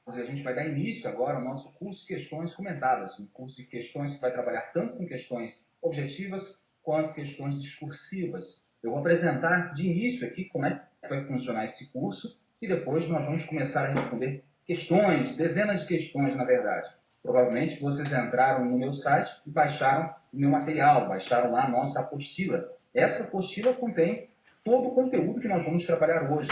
A gente vai dar início agora ao nosso curso de questões comentadas, um curso de questões que vai trabalhar tanto com questões objetivas quanto questões discursivas. Eu vou apresentar de início aqui como é que vai funcionar esse curso e depois nós vamos começar a responder questões, dezenas de questões, na verdade. Provavelmente vocês entraram no meu site e baixaram o meu material, baixaram lá a nossa apostila. Essa apostila contém todo o conteúdo que nós vamos trabalhar hoje.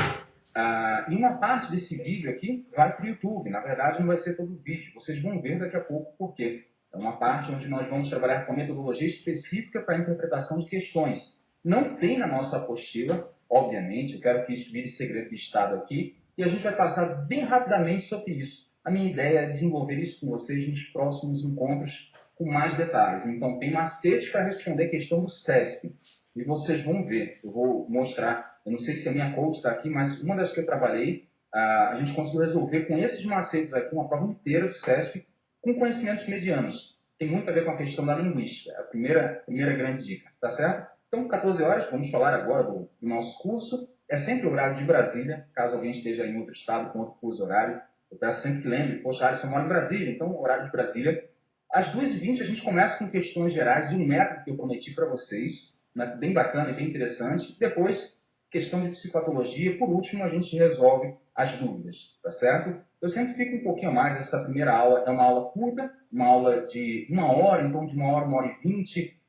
E uma parte desse vídeo aqui vai para o YouTube. Na verdade, não vai ser todo o vídeo. Vocês vão ver daqui a pouco por quê. É uma parte onde nós vamos trabalhar com metodologia específica para a interpretação de questões. Não tem na nossa apostila, obviamente, eu quero que isso vire segredo de Estado aqui, e a gente vai passar bem rapidamente sobre isso. A minha ideia é desenvolver isso com vocês nos próximos encontros com mais detalhes. Então, tem macetes para responder a questão do CESP. E vocês vão ver, eu vou mostrar, eu não sei se a minha coach está aqui, mas uma das que eu trabalhei, a gente conseguiu resolver com esses macetes aqui uma prova inteira do CESP com conhecimentos medianos. Tem muito a ver com a questão da linguística, a primeira grande dica, tá certo? Então, 14 horas, vamos falar agora do nosso curso. É sempre o horário de Brasília, caso alguém esteja em outro estado com outro fuso horário. Eu peço sempre que lembre, poxa, Alisson, eu moro em Brasília, então o horário de Brasília. Às 2h20 a gente começa com questões gerais de um método que eu prometi para vocês, bem bacana e bem interessante. Depois, questão de psicopatologia. Por último, a gente resolve as dúvidas, tá certo? Eu sempre fico um pouquinho mais, essa primeira aula é uma aula curta, uma aula de 1 hora, então de 1 hora, 1 hora e 20.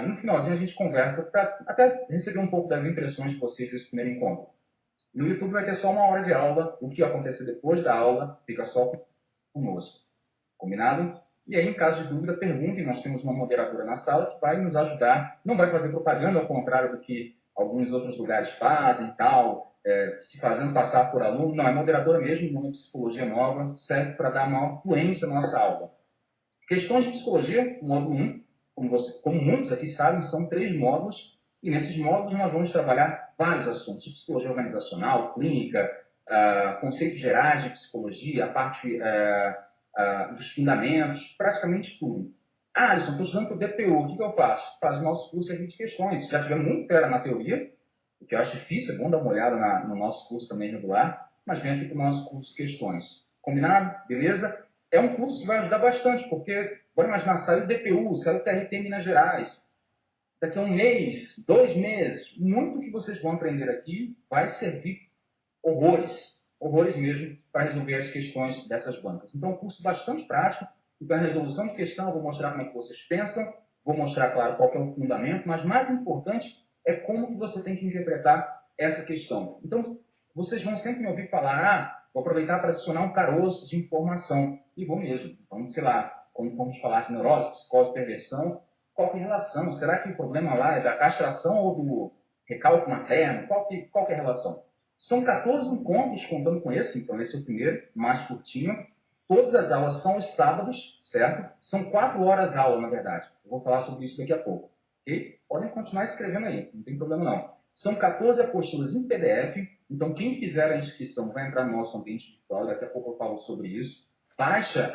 No finalzinho a gente conversa para até receber um pouco das impressões de vocês desse primeiro encontro. No YouTube vai ter só 1 hora de aula, o que acontecer depois da aula fica só conosco. Combinado? E aí, em caso de dúvida, perguntem. Nós temos uma moderadora na sala que vai nos ajudar. Não vai fazer propaganda, ao contrário do que alguns outros lugares fazem e tal, se fazendo passar por aluno. Não, é moderadora mesmo, nome de psicologia nova, serve para dar maior fluência à nossa aula. Questões de psicologia, módulo 1, como muitos aqui sabem, são 3 módulos, e nesses módulos nós vamos trabalhar vários assuntos, de psicologia organizacional, clínica, conceitos gerais de psicologia, a parte dos fundamentos, praticamente tudo. Alisson, estou estudando para o DPU, o que eu faço? Faz o nosso curso aqui de questões. Já tivemos muito fera na teoria, o que eu acho difícil, é bom dar uma olhada no nosso curso também regular, mas vem aqui para o nosso curso de questões. Combinado? Beleza? É um curso que vai ajudar bastante, porque, bora imaginar, saiu o DPU, saiu o TRT em Minas Gerais. Daqui a 1 mês, 2 meses, muito que vocês vão aprender aqui vai servir horrores mesmo, para resolver as questões dessas bancas. Então, é um curso bastante prático, e para a resolução de questão, eu vou mostrar como é que vocês pensam, vou mostrar, claro, qual é o fundamento, mas mais importante é como que você tem que interpretar essa questão. Então, vocês vão sempre me ouvir falar, vou aproveitar para adicionar um caroço de informação, e vou mesmo. Então, sei lá, como a gente falasse neurose, psicose, perversão, qual que é a relação? Será que o problema lá é da castração ou do recalque materno? Qual que é a relação? São 14 encontros contando com esse, então esse é o primeiro, mais curtinho. Todas as aulas são aos sábados, certo? São 4 horas aula, na verdade. Eu vou falar sobre isso daqui a pouco. Ok? Podem continuar escrevendo aí, não tem problema não. São 14 apostilas em PDF, então quem fizer a inscrição vai entrar no nosso ambiente virtual, daqui a pouco eu falo sobre isso. Baixa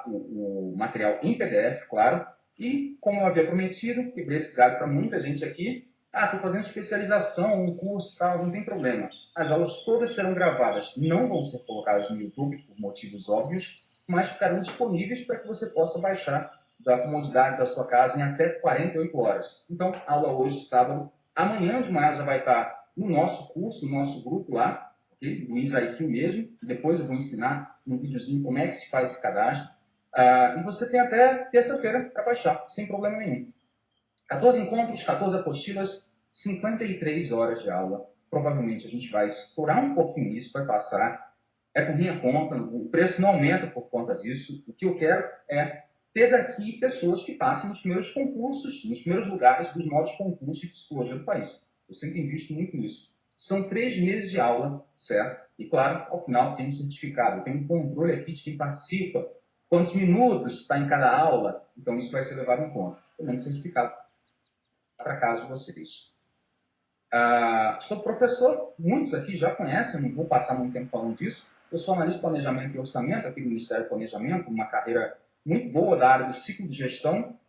o material em PDF, claro, e como eu havia prometido, quebrei esse galho para muita gente aqui, estou fazendo especialização, um curso, tal, não tem problema. As aulas todas serão gravadas, não vão ser colocadas no YouTube por motivos óbvios, mas ficarão disponíveis para que você possa baixar da comodidade da sua casa em até 48 horas. Então, aula hoje, sábado. Amanhã de manhã já vai estar no nosso curso, no nosso grupo lá, okay? Do ISAIQ mesmo. Depois eu vou ensinar um videozinho como é que se faz esse cadastro. E você tem até terça-feira para baixar, sem problema nenhum. 14 encontros, 14 apostilas, 53 horas de aula. Provavelmente a gente vai estourar um pouquinho isso, vai passar. É por minha conta, o preço não aumenta por conta disso. O que eu quero é ter daqui pessoas que passem nos primeiros concursos, nos primeiros lugares dos novos concursos de psicologia do país. Eu sempre invisto muito nisso. São 3 meses de aula, certo? E claro, ao final tem um certificado, tem um controle aqui de quem participa, quantos minutos está em cada aula, então isso vai ser levado em conta. Também certificado para casa de vocês. Sou professor, muitos aqui já conhecem, não vou passar muito tempo falando disso. Eu sou analista de planejamento e orçamento aqui do Ministério do Planejamento, uma carreira muito boa da área do ciclo de gestão,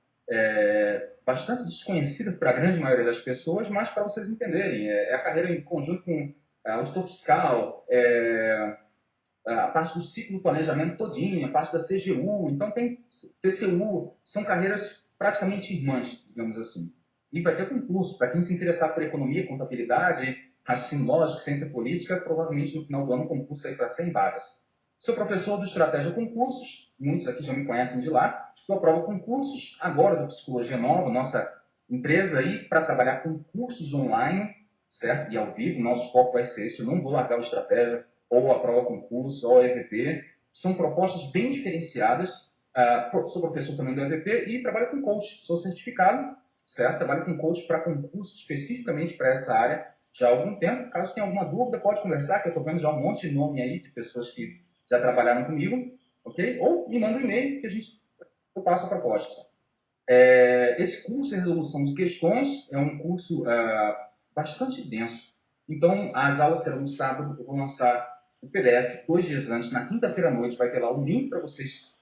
bastante desconhecida para a grande maioria das pessoas, mas para vocês entenderem, é a carreira em conjunto com auditor fiscal, a parte do ciclo do planejamento todinho, a parte da CGU, então tem TCU, são carreiras praticamente irmãs, digamos assim. E vai ter concurso, para quem se interessar por economia, contabilidade, raciocínio lógico, ciência política, provavelmente no final do ano o concurso aí para 100 vagas. Sou professor do Estratégia Concursos, muitos aqui já me conhecem de lá, eu aprovo concursos agora do Psicologia Nova, nossa empresa aí, para trabalhar com cursos online, certo? E ao vivo, nosso foco vai ser esse, eu não vou largar o Estratégia, ou a prova concurso, ou a EVP. São propostas bem diferenciadas. Sou professor também do EVP e trabalho com coach. Sou certificado, certo? Trabalho com coach para concurso especificamente para essa área já há algum tempo. Caso tenha alguma dúvida, pode conversar, que eu estou vendo já um monte de nome aí de pessoas que já trabalharam comigo, ok? Ou me manda um e-mail que eu passo a proposta. Esse curso de resolução de questões é um curso bastante denso. Então, as aulas serão no sábado, eu vou lançar o PDF 2 dias antes, na quinta-feira à noite, vai ter lá o link para vocês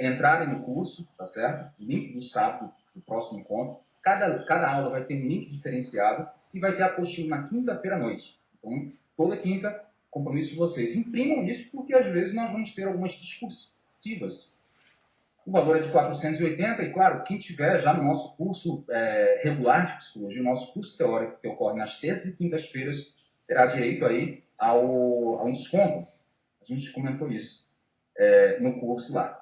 entrarem no curso, tá certo? O link do sábado, do próximo encontro. Cada aula vai ter um link diferenciado e vai ter a apostila na quinta-feira à noite. Então, toda quinta, compromisso de vocês. Imprimam isso, porque às vezes nós vamos ter algumas discursivas. O valor é de 480 e, claro, quem tiver já no nosso curso regular de psicologia, o nosso curso teórico, que ocorre nas terças e quintas-feiras, terá direito aí a um desconto. A gente comentou isso no curso lá.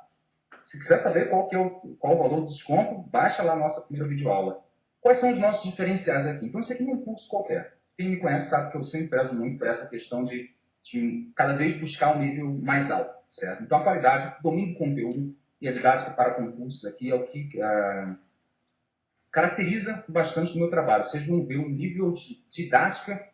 Se quiser saber qual o valor do desconto, baixa lá a nossa primeira videoaula. Quais são os nossos diferenciais aqui? Então, isso aqui não é um curso qualquer. Quem me conhece sabe que eu sempre prezo muito por essa questão de cada vez buscar um nível mais alto, certo? Então, a qualidade, o domínio do conteúdo e a didática para concursos aqui é o que caracteriza bastante o meu trabalho. Vocês vão ver o nível de didática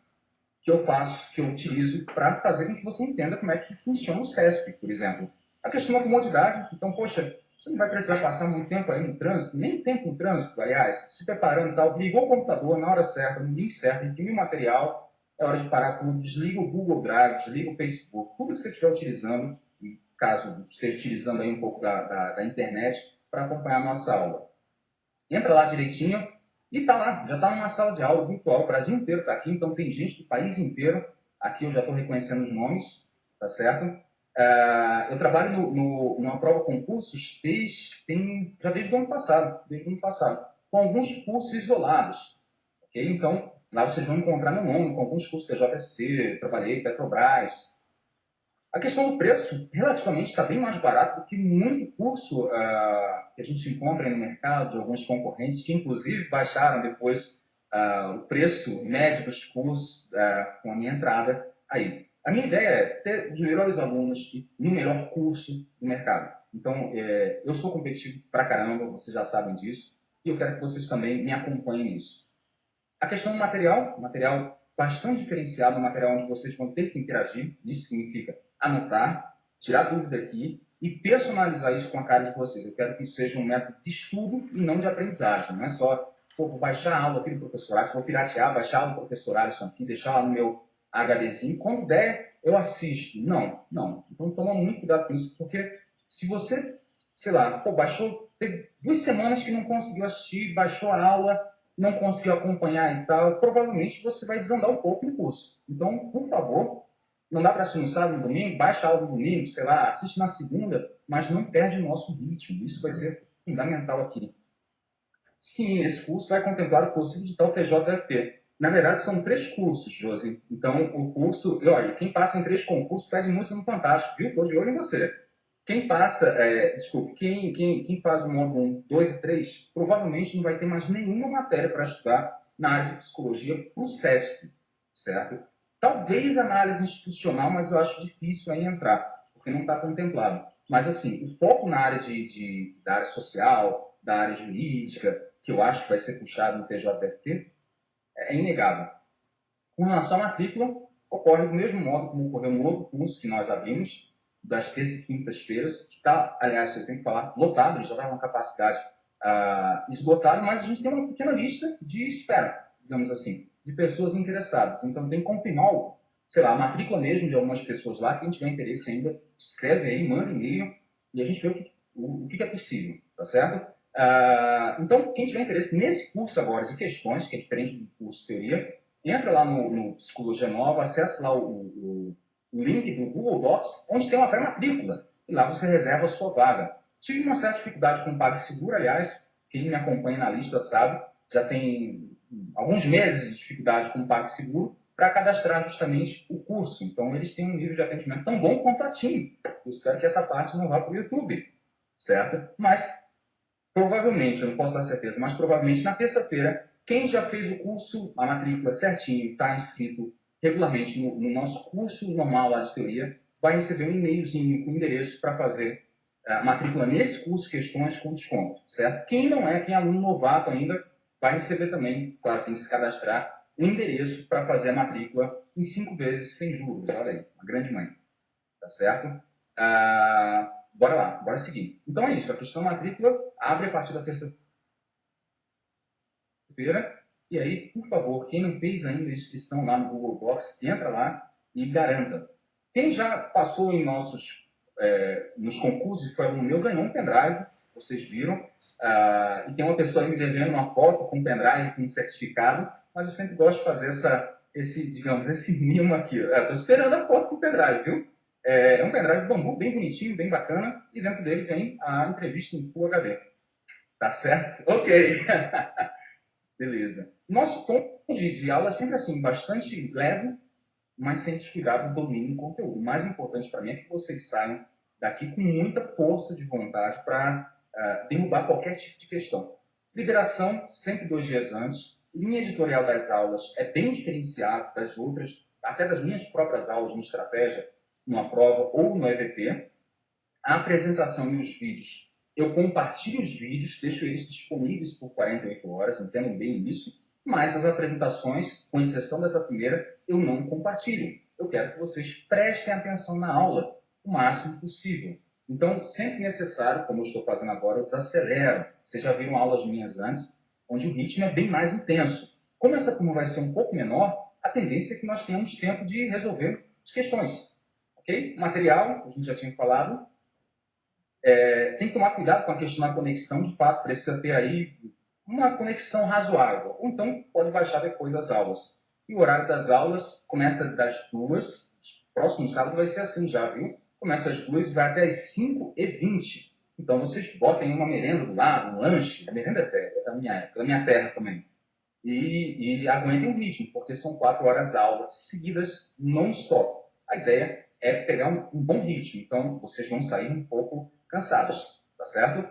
que eu faço, que eu utilizo para fazer com que você entenda como é que funciona o CESP, por exemplo. A questão da comodidade, então, poxa, você não vai precisar passar muito tempo aí no trânsito, nem tempo no trânsito, aliás, se preparando e tal, ligou o computador na hora certa, no link certo, imprimiu o material, é hora de parar tudo, desliga o Google Drive, desliga o Facebook, tudo que você estiver utilizando, caso esteja utilizando aí um pouco da internet, para acompanhar a nossa aula. Entra lá direitinho e está lá, já está numa sala de aula virtual, o Brasil inteiro está aqui, então tem gente do país inteiro, aqui eu já estou reconhecendo os nomes, tá certo? Eu trabalho numa prova concursos já desde o ano passado, com alguns cursos isolados, ok? Então, lá vocês vão encontrar meu nome, com alguns cursos da JSC, trabalhei, Petrobras. A questão do preço, relativamente, está bem mais barato do que muito curso que a gente encontra no mercado, de alguns concorrentes, que inclusive baixaram depois o preço médio dos cursos com a minha entrada aí. A minha ideia é ter os melhores alunos e o melhor curso do mercado. Então, eu sou competitivo pra caramba, vocês já sabem disso, e eu quero que vocês também me acompanhem nisso. A questão do material bastante diferenciado, um material onde vocês vão ter que interagir, isso significa anotar, tirar dúvida aqui e personalizar isso com a cara de vocês. Eu quero que isso seja um método de estudo e não de aprendizagem. Não é só, vou baixar a aula aqui do professorário, vou piratear, baixar a aula do professorário isso aqui, deixar lá no meu HDzinho. Quando der, eu assisto. Não. Então toma muito cuidado com isso, porque se você, sei lá, baixou, teve 2 semanas que não conseguiu assistir, baixou a aula, não conseguiu acompanhar e tal, provavelmente você vai desandar um pouco no curso. Então, por favor, não dá para assistir no sábado, no domingo, baixa a aula no domingo, sei lá, assiste na segunda, mas não perde o nosso ritmo. Isso vai ser fundamental aqui. Sim, esse curso vai contemplar o curso digital TJFP. Na verdade, são 3 cursos, Josi. Então, o curso, e olha, quem passa em 3 concursos pede música no Fantástico, viu? Estou de olho em você. Quem passa, quem faz o módulo 1, 2 e 3, provavelmente não vai ter mais nenhuma matéria para estudar na área de psicologia para o SESP, certo? Talvez análise institucional, mas eu acho difícil aí entrar, porque não está contemplado. Mas, assim, o foco na área da área social, da área jurídica, que eu acho que vai ser puxado no TJFT, é inegável. Com relação à matrícula, ocorre do mesmo modo como ocorreu no outro curso que nós abrimos, das terças e quintas-feiras, que está, aliás, eu tenho que falar, lotado, já está com capacidade esgotada, mas a gente tem uma pequena lista de espera, digamos assim, de pessoas interessadas. Então, tem confirmar, sei lá, a matrícula mesmo de algumas pessoas lá, quem tiver interesse ainda, escreve aí, manda e-mail, e a gente vê o que é possível, tá certo? Então, quem tiver interesse nesse curso agora de questões, que é diferente do curso de teoria, entra lá no Psicologia Nova, acessa lá o o link do Google Docs, onde tem uma pré-matrícula. E lá você reserva a sua vaga. Tive uma certa dificuldade com o PagSeguro, aliás, quem me acompanha na lista sabe, já tem alguns meses de dificuldade com o PagSeguro para cadastrar justamente o curso. Então, eles têm um nível de atendimento tão bom quanto a TIM. Eu espero que essa parte não vá para o YouTube, certo? Mas, provavelmente, eu não posso dar certeza, mas provavelmente na terça-feira, quem já fez o curso, a matrícula certinho, está inscrito regularmente no nosso curso normal lá de teoria, vai receber um e-mailzinho com endereço para fazer a matrícula nesse curso, questões com desconto, certo? Quem não é, quem é aluno novato ainda, vai receber também, claro, tem que se cadastrar, um endereço para fazer a matrícula em 5 vezes sem juros. Olha aí, uma grande mãe, tá certo? Bora lá, bora seguir. Então é isso, a questão matrícula abre a partir da terça-feira. E aí, por favor, quem não fez ainda a inscrição lá no Google Docs, entra lá e garanta. Quem já passou em nos concursos, foi aluno meu, ganhou um pendrive, vocês viram. E tem uma pessoa me devendo uma foto com um pendrive, com um certificado, mas eu sempre gosto de fazer esse mimo aqui. Estou esperando a foto com o pendrive, viu? É um pendrive de bambu, bem bonitinho, bem bacana, e dentro dele vem a entrevista em Full HD. Tá certo? Ok. Beleza. Nosso tom de aula é sempre assim, bastante leve, mas sem descuidar do domínio do conteúdo. O mais importante para mim é que vocês saiam daqui com muita força de vontade para derrubar qualquer tipo de questão. Liberação, sempre 2 dias antes. Linha editorial das aulas é bem diferenciada das outras, até das minhas próprias aulas no Estratégia, numa prova ou no EVP. A apresentação e os vídeos. Eu compartilho os vídeos, deixo eles disponíveis por 48 horas, entendam bem isso, mas as apresentações, com exceção dessa primeira, eu não compartilho. Eu quero que vocês prestem atenção na aula o máximo possível. Então, sempre necessário, como eu estou fazendo agora, eu desacelero. Vocês já viram aulas minhas antes, onde o ritmo é bem mais intenso. Como essa turma vai ser um pouco menor, a tendência é que nós tenhamos tempo de resolver as questões. Ok? Material, a gente já tinha falado, tem que tomar cuidado com a questão da conexão, de fato, precisa ter aí uma conexão razoável. Ou então, pode baixar depois as aulas. E o horário das aulas começa das 2, próximo sábado vai ser assim já, viu? Começa às 2 e vai até às 5h20. Então, vocês botem uma merenda do lado, um lanche, merenda é da minha época, da minha terra também. E aguentem o ritmo, porque são 4 horas aulas seguidas non-stop. A ideia é pegar um bom ritmo, então vocês vão sair um pouco cansados, tá certo?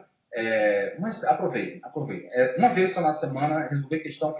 Mas aproveitem. Uma vez só na semana, resolver questão,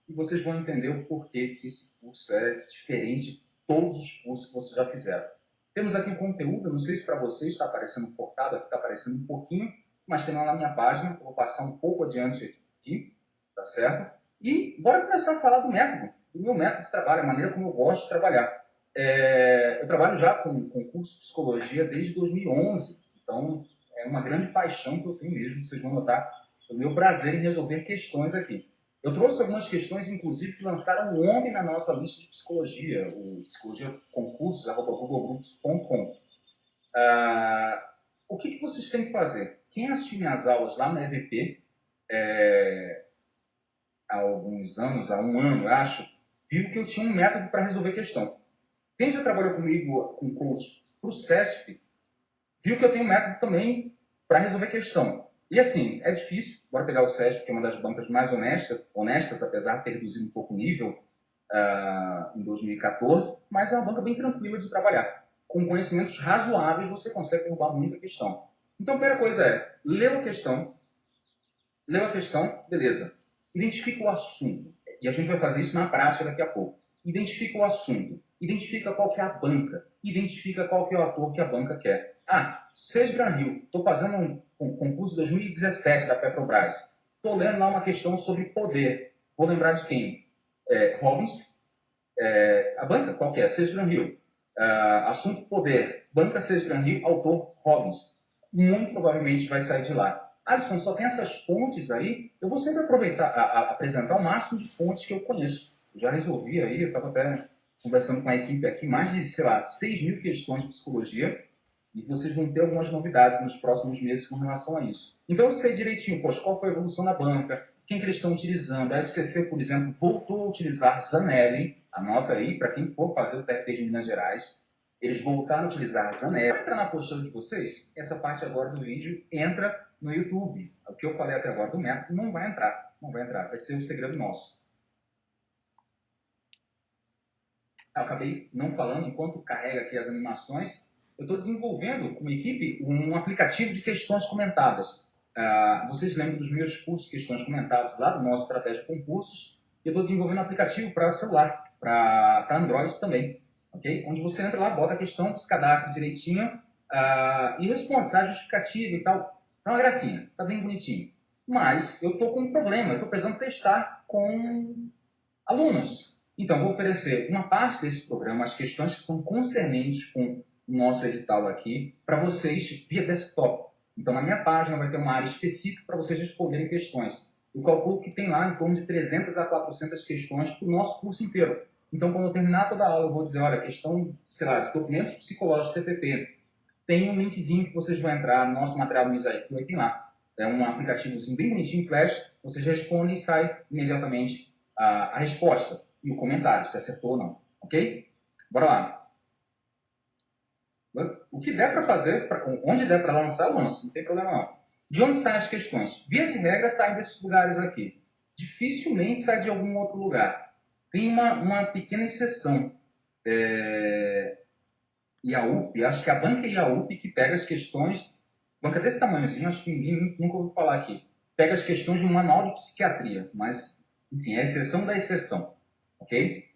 e vocês vão entender o porquê que esse curso é diferente de todos os cursos que vocês já fizeram. Temos aqui um conteúdo, não sei se para vocês está aparecendo cortado, aqui está aparecendo um pouquinho, mas tem lá na minha página, eu vou passar um pouco adiante aqui, tá certo? E bora começar a falar do método, do meu método de trabalho, a maneira como eu gosto de trabalhar. Eu trabalho já com curso de psicologia desde 2011, então é uma grande paixão que eu tenho mesmo, vocês vão notar o meu prazer em resolver questões aqui. Eu trouxe algumas questões, inclusive, que lançaram ontem na nossa lista de psicologia, o psicologiaconcursos.googlebooks.com. O que vocês têm que fazer? Quem assistiu minhas aulas lá na EVP, há alguns anos, há um ano, acho, viu que eu tinha um método para resolver questão. Quem já trabalhou comigo com curso para o CESP, viu que eu tenho um método também para resolver questão. E assim, é difícil, bora pegar o CESP, que é uma das bancas mais honestas, apesar de ter reduzido um pouco o nível em 2014, mas é uma banca bem tranquila de trabalhar. Com conhecimentos razoáveis, você consegue derrubar muita questão. Então, a primeira coisa é, leu a questão, beleza. Identifica o assunto. E a gente vai fazer isso na prática daqui a pouco. Identifica o assunto. Identifica qual que é a banca. Identifica qual que é o ator que a banca quer. Sage Granville. Estou fazendo um concurso de 2017 da Petrobras. Estou lendo lá uma questão sobre poder. Vou lembrar de quem? Robbins. A banca, qual que é? Sage Granville. Assunto poder. Banca Sage Granville, autor Robbins. Muito provavelmente vai sair de lá. Alisson, só tem essas fontes aí? Eu vou sempre aproveitar, apresentar o máximo de fontes que eu conheço. Eu já resolvi aí, eu estava até conversando com a equipe aqui, mais de, 6 mil questões de psicologia, e vocês vão ter algumas novidades nos próximos meses com relação a isso. Então eu sei direitinho, qual foi a evolução da banca, quem que eles estão utilizando. A FCC, por exemplo, voltou a utilizar Zanelli, anota aí, para quem for fazer o TRT de Minas Gerais, eles voltaram a utilizar Zanelli. Entra na postura de vocês, essa parte agora do vídeo entra no YouTube. O que eu falei até agora do método não vai entrar, vai ser um segredo nosso. Eu acabei não falando, enquanto carrega aqui as animações, eu estou desenvolvendo com uma equipe um aplicativo de questões comentadas. Vocês lembram dos meus cursos de questões comentadas lá do nosso Estratégia Concursos? Eu estou desenvolvendo um aplicativo para celular, para Android também, ok? Onde você entra lá, bota a questão, se cadastra direitinho e responde, tá? Justificativa e tal. É uma gracinha, tá bem bonitinho. Mas eu estou com um problema, eu estou precisando testar com alunos. Então, vou oferecer uma parte desse programa, as questões que são concernentes com o nosso edital aqui, para vocês via desktop. Então, na minha página vai ter uma área específica para vocês responderem questões. Eu calculo que tem lá em torno de 300 a 400 questões para o nosso curso inteiro. Então, quando eu terminar toda a aula, eu vou dizer, olha, questão, sei lá, de documentos psicológicos TPP. Tem um linkzinho que vocês vão entrar no nosso material do Mosaic, que tem lá. É um aplicativozinho bem bonitinho, flash, vocês respondem e sai imediatamente a resposta e o comentário, se acertou ou não. Ok? Bora lá. O que der para fazer, onde der para lançar, eu lanço, não tem problema não. De onde saem as questões? Via de regra, saem desses lugares aqui. Dificilmente sai de algum outro lugar. Tem uma pequena exceção. IAUP, acho que a banca IAUP que pega as questões, banca desse tamanhozinho, acho que ninguém nunca ouviu falar aqui, pega as questões de um manual de psiquiatria, mas, enfim, é a exceção da exceção. Ok?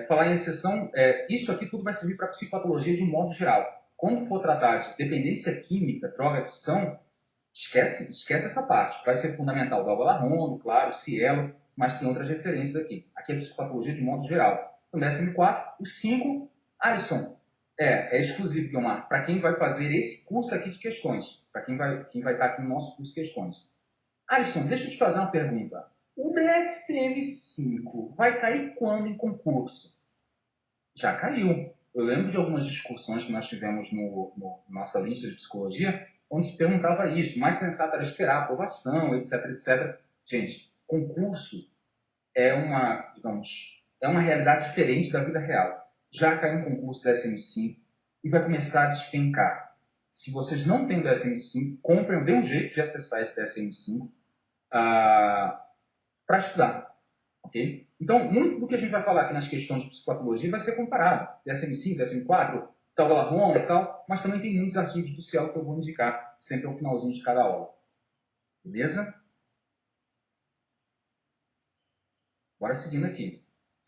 Falar em exceção, isso aqui tudo vai servir para psicopatologia de um modo geral. Quando for tratar de dependência química, droga, adição, esquece essa parte. Vai ser fundamental Dalva Larrondo, claro, Cielo, mas tem outras referências aqui. Aqui é psicopatologia de modo geral. No DSM-4, o 5, Alisson, é exclusivo, Guilmar, para quem vai fazer esse curso aqui de questões, para quem vai estar aqui no nosso curso de questões. Alisson, deixa eu te fazer uma pergunta. O DSM-5 vai cair quando em concurso? Já caiu. Eu lembro de algumas discussões que nós tivemos no nossa lista de psicologia, onde se perguntava isso. Mais sensato era esperar a aprovação, etc, etc. Gente, concurso é uma realidade diferente da vida real. Já caiu um concurso DSM-5 e vai começar a despencar. Se vocês não têm o DSM-5, comprem, dê um jeito de acessar esse DSM-5 para estudar. Okay? Então, muito do que a gente vai falar aqui nas questões de psicopatologia vai ser comparado. DSM-5, DSM-4, tal Galarron e tal, mas também tem muitos artigos do Cielo que eu vou indicar sempre ao finalzinho de cada aula. Beleza? Bora seguindo aqui.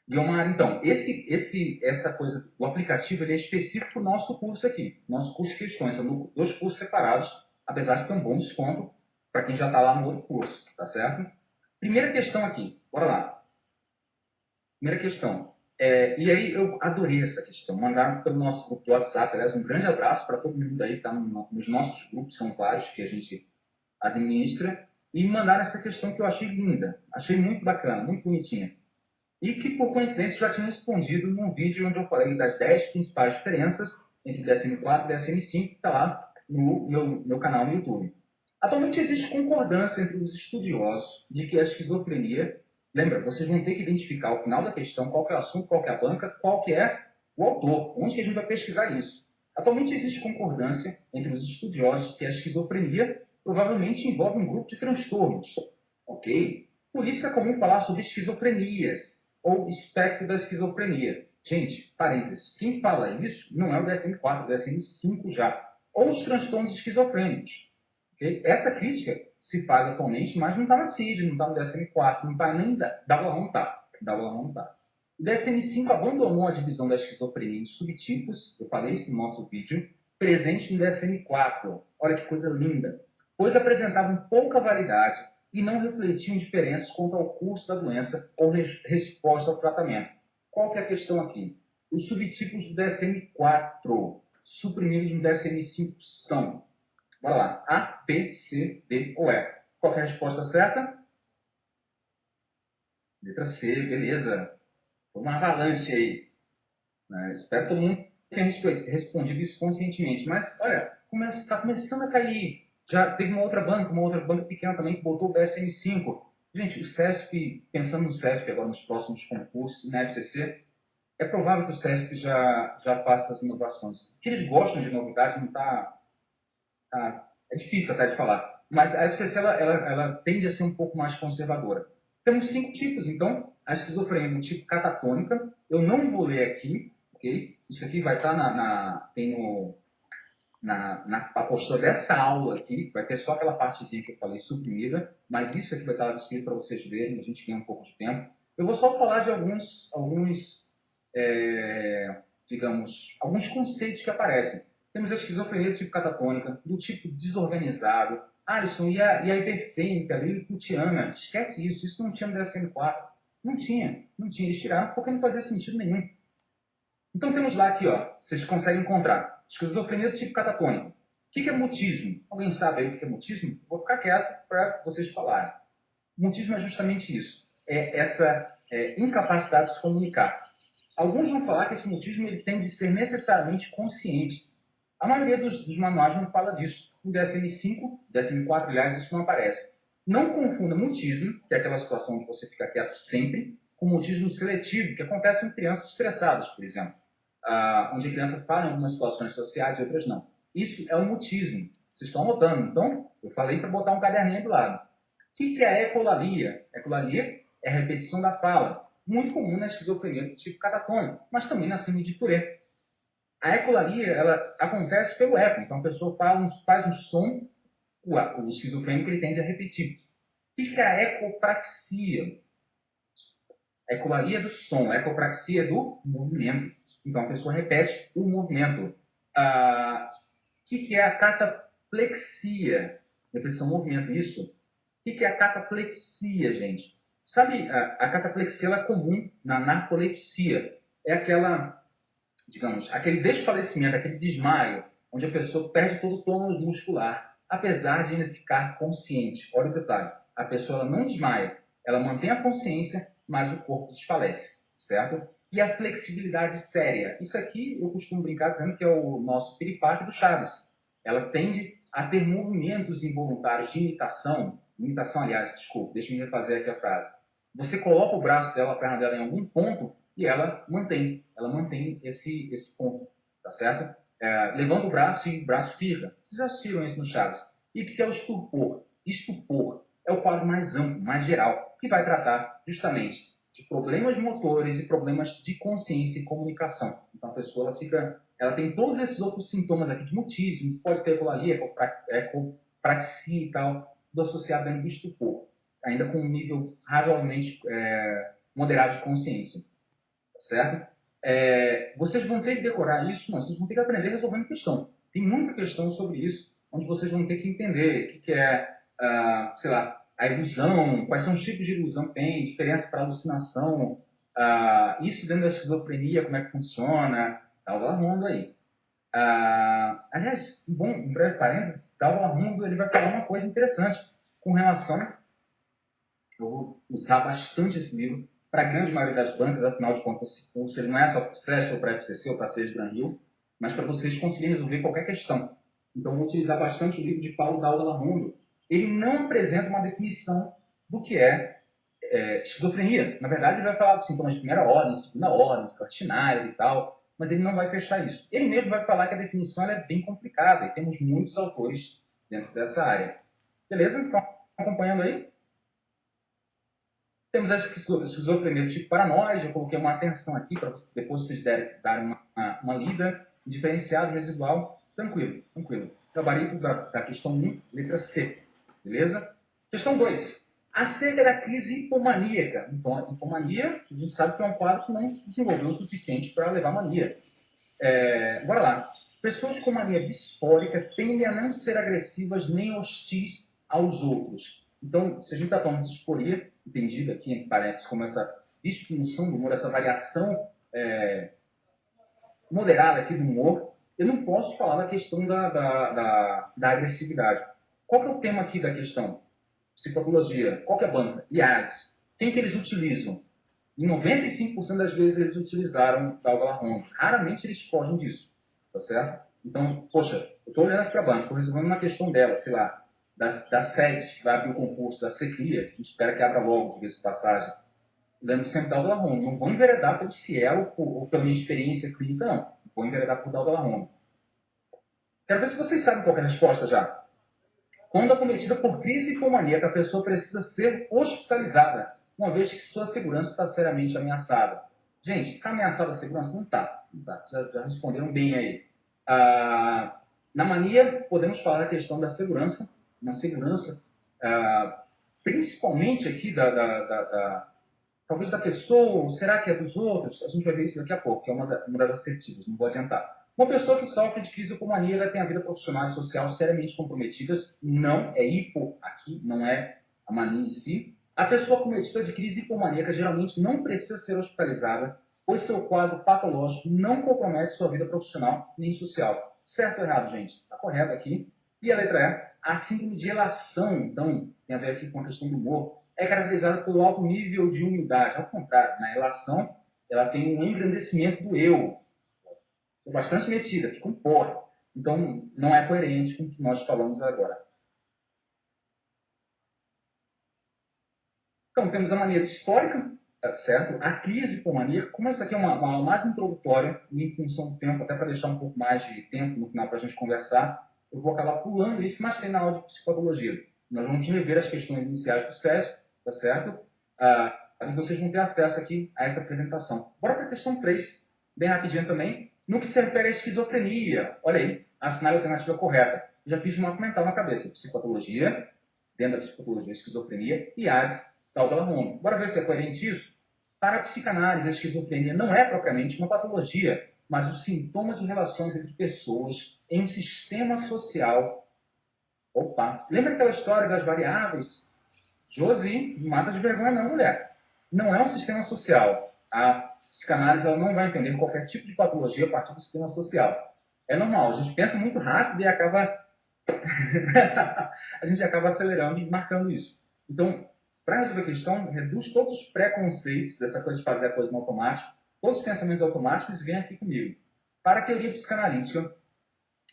Guilmar, então, essa coisa, o aplicativo ele é específico para o nosso curso aqui, nosso curso de questões. São dois cursos separados, apesar de ter um bom desconto para quem já está lá no outro curso, tá certo? Primeira questão aqui, bora lá. Primeira questão. E aí eu adorei essa questão. Mandaram pelo nosso grupo do WhatsApp. Aliás, um grande abraço para todo mundo aí que está nos nossos grupos, são vários que a gente administra. E mandaram essa questão que eu achei linda. Achei muito bacana, muito bonitinha. E que, por coincidência, já tinha respondido num vídeo onde eu falei das 10 principais diferenças entre DSM-4 e DSM-5, que está lá no meu canal no YouTube. Atualmente existe concordância entre os estudiosos de que a esquizofrenia, lembra, vocês vão ter que identificar ao final da questão qual que é o assunto, qual que é a banca, qual que é o autor, onde que a gente vai pesquisar isso. Atualmente existe concordância entre os estudiosos de que a esquizofrenia provavelmente envolve um grupo de transtornos, ok? Por isso é comum falar sobre esquizofrenias ou espectro da esquizofrenia. Gente, parênteses, quem fala isso não é o DSM-4, o DSM-5 já, ou os transtornos esquizofrênicos. Okay? Essa crítica se faz atualmente, mas não está na CID, não está no DSM-4, não está nem da não está. O DSM-5 abandonou a divisão da esquizofrenia em subtipos, eu falei isso no nosso vídeo, presente no DSM-4. Olha que coisa linda. Pois apresentavam pouca validade e não refletiam diferenças quanto ao curso da doença ou resposta ao tratamento. Qual que é a questão aqui? Os subtipos do DSM-4 suprimidos no DSM-5 são, bora lá, A, B, C, D ou E. Qual que é a resposta certa? Letra C, beleza. Foi uma avalanche aí. Espero que todo mundo tenha respondido isso conscientemente. Mas, olha, está começando a cair. Já teve uma outra banca pequena também que botou o DSM-5. Gente, o SESP, pensando no SESP agora nos próximos concursos, na FCC, é provável que o SESP já faça as inovações. Que eles gostam de novidade, não está... é difícil até de falar. Mas a FCC, ela tende a ser um pouco mais conservadora. Temos 5 tipos, então, a esquizofrenia do tipo catatônica, eu não vou ler aqui, ok? Isso aqui vai estar na apostila dessa aula aqui, vai ter só aquela partezinha que eu falei suprimida, mas isso aqui vai estar descrito para vocês verem, a gente ganha um pouco de tempo. Eu vou só falar de alguns digamos, alguns conceitos que aparecem. Temos a esquizofrenia do tipo catatônica, do tipo desorganizado. Alisson, e a hiperfêmica, a liliputiana, esquece isso não tinha no DSM-4. Não tinha. Eles tiraram porque não fazia sentido nenhum. Então temos lá aqui, ó, vocês conseguem encontrar esquizofrenia do tipo catatônico. O que é mutismo? Alguém sabe aí o que é mutismo? Vou ficar quieto para vocês falarem. Mutismo é justamente isso. É essa incapacidade de se comunicar. Alguns vão falar que esse mutismo ele tem de ser necessariamente consciente. A maioria dos manuais não fala disso. No DSM-5, DSM-4, aliás, isso não aparece. Não confunda mutismo, que é aquela situação onde você fica quieto sempre, com mutismo seletivo, que acontece em crianças estressadas, por exemplo. Onde a criança fala em algumas situações sociais e outras não. Isso é o mutismo. Vocês estão anotando. Então, eu falei para botar um caderninho do lado. O que é a ecolalia? Ecolalia é a repetição da fala, muito comum na esquizofrenia do tipo catatônico, mas também na síndrome de Tourette. A ecolalia ela acontece pelo eco, então a pessoa faz um som, o esquizofrênico ele tende a repetir. O que é a ecopraxia? A ecolalia é do som, a ecopraxia é do movimento. Então a pessoa repete o movimento. O que é a cataplexia? Repetição, movimento, isso. O que é a cataplexia, gente? Sabe, a cataplexia ela é comum na narcolepsia. É aquela, digamos, aquele desfalecimento, aquele desmaio, onde a pessoa perde todo o tônus muscular, apesar de ainda ficar consciente. Olha o detalhe. A pessoa ela não desmaia, ela mantém a consciência, mas o corpo desfalece, certo? E a flexibilidade séria. Isso aqui eu costumo brincar dizendo que é o nosso piripaque do Chaves. Ela tende a ter movimentos involuntários de imitação, aliás, desculpa, deixa eu refazer aqui a frase. Você coloca o braço dela, a perna dela em algum ponto e ela mantém esse ponto, tá certo? Levanta o braço e o braço fica. Vocês já assistiram isso no Chaves. E o que é o estupor? Estupor é o quadro mais amplo, mais geral, que vai tratar justamente de problemas motores e problemas de consciência e comunicação. Então a pessoa ela tem todos esses outros sintomas aqui de mutismo, pode ter ecolalia, ecopraxia e tal, do associado dentro do estupor, ainda com um nível razoavelmente moderado de consciência, tá certo? Vocês vão ter que decorar isso, não, vocês vão ter que aprender resolvendo questão. Tem muita questão sobre isso, onde vocês vão ter que entender o que é, sei lá, a ilusão, quais são os tipos de ilusão que tem, diferença para alucinação, isso dentro da esquizofrenia, como é que funciona, Dalva Armando aí. Aliás, um breve parênteses, Dalva Armando ele vai falar uma coisa interessante com relação, eu vou usar bastante esse livro, para a grande maioria das bancas, afinal de contas, esse curso ele não é só para o SESC ou para a FCC ou para a CES Gran Rio, mas para vocês conseguirem resolver qualquer questão. Então, eu vou utilizar bastante o livro de Paulo Dalva-Larrondo. Ele não apresenta uma definição do que é esquizofrenia. Na verdade, ele vai falar dos sintomas de primeira ordem, segunda ordem, de Schneider e tal, mas ele não vai fechar isso. Ele mesmo vai falar que a definição é bem complicada e temos muitos autores dentro dessa área. Beleza? Então, acompanhando aí? Temos a esquizofrenia do tipo paranoide. Eu coloquei uma atenção aqui para depois vocês darem uma lida. Diferenciado, residual, tranquilo. Gabarito da questão 1, letra C. Beleza? Questão 2. Acerca da crise hipomaníaca. Então, hipomania, a gente sabe que é um quadro que não se desenvolveu o suficiente para levar mania. Bora lá. Pessoas com mania disfórica tendem a não ser agressivas nem hostis aos outros. Então, se a gente está falando de disforia, entendido aqui entre parênteses como essa disfunção do humor, essa variação moderada aqui do humor, eu não posso falar da questão da agressividade. Qual que é o tema aqui da questão? Psicopatologia. Qual que é a banca? IADS. Quem que eles utilizam? Em 95% das vezes eles utilizaram Dalva-Larrondo. Raramente eles fogem disso, tá certo? Então, poxa, eu estou olhando aqui para a banca, estou resolvendo uma questão dela, sei lá, da SEDES, que vai abrir o concurso da SECRIA, que a gente espera que abra logo, diga-se de passagem, lembro sempre da Aldala Home. Não vou enveredar pelo Cielo ou pela minha experiência clínica, não. Vou enveredar por Aldala Home. Quero ver se vocês sabem qual é a resposta já. Quando acometida por crise hipomaníaca, a pessoa precisa ser hospitalizada, uma vez que sua segurança está seriamente ameaçada. Gente, está ameaçada a segurança? Não está. Não tá. Já responderam bem aí. Na mania, podemos falar da questão da segurança, uma segurança, principalmente aqui talvez da pessoa, ou será que é dos outros? A gente vai ver isso daqui a pouco, que é uma das assertivas, não vou adiantar. Uma pessoa que sofre de crise hipomaníaca tem a vida profissional e social seriamente comprometidas, não é hipo aqui, não é a mania em si. A pessoa cometida de crise hipomaníaca geralmente não precisa ser hospitalizada, pois seu quadro patológico não compromete sua vida profissional nem social. Certo ou errado, gente? Está correto aqui. E a letra E, a síndrome de elação, então, tem a ver aqui com a questão do humor, é caracterizada pelo alto nível de humildade. Ao contrário, na elação, ela tem um engrandecimento do eu. Estou bastante metida, fica um porra. Então, não é coerente com o que nós falamos agora. Então, temos a maneira histórica, tá certo? A crise hipomaníaca, como isso aqui é uma aula mais introdutória, e em função do tempo, até para deixar um pouco mais de tempo no final para a gente conversar, eu vou acabar pulando isso, mas tem na aula de psicopatologia. Nós vamos rever as questões iniciais do SESC, tá certo? E vocês vão ter acesso aqui a essa apresentação. Bora para a questão 3, bem rapidinho também. No que se refere à esquizofrenia, olha aí, a assinale alternativa correta. Já fiz um mapa mental na cabeça. Psicopatologia, dentro da psicopatologia, esquizofrenia e AIDS, tal da Home. Bora ver se é coerente isso? Para a psicanálise, a esquizofrenia não é propriamente uma patologia, mas o sintoma de relações entre pessoas em um sistema social. Opa! Lembra aquela história das variáveis? Josi, não mata de vergonha não, mulher. Não é um sistema social. A psicanálise ela não vai entender qualquer tipo de patologia a partir do sistema social. É normal, a gente pensa muito rápido e acaba a gente acaba acelerando e marcando isso. Então, para resolver a questão, reduz todos os preconceitos dessa coisa de fazer a coisa no automático, todos os pensamentos automáticos, vem aqui comigo. Para a teoria psicanalítica,